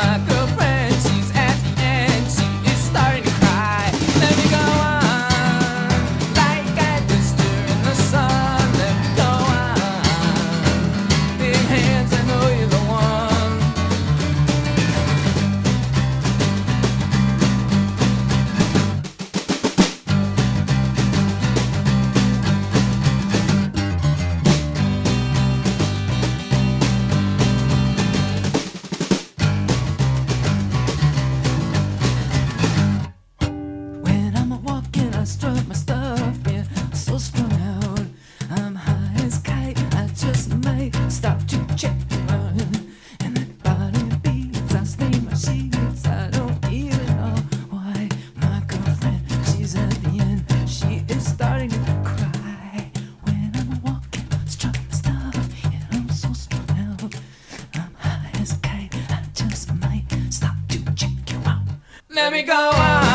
my girlfriend, she's at the end, she is starting to cry. Let me go on, like I kissed her in the sun. Let me go on, big hands, I know you're the one. I strut my stuff, yeah, so strung out. I'm high as kite, I just might stop to check around. And that body beats, I stain my sheets. I don't even know why. My girlfriend, she's at the end, she is starting to cry. When I'm walking, strut my stuff, yeah, I'm so strung out. I'm high as kite, I just might stop to check you out. Let me go on.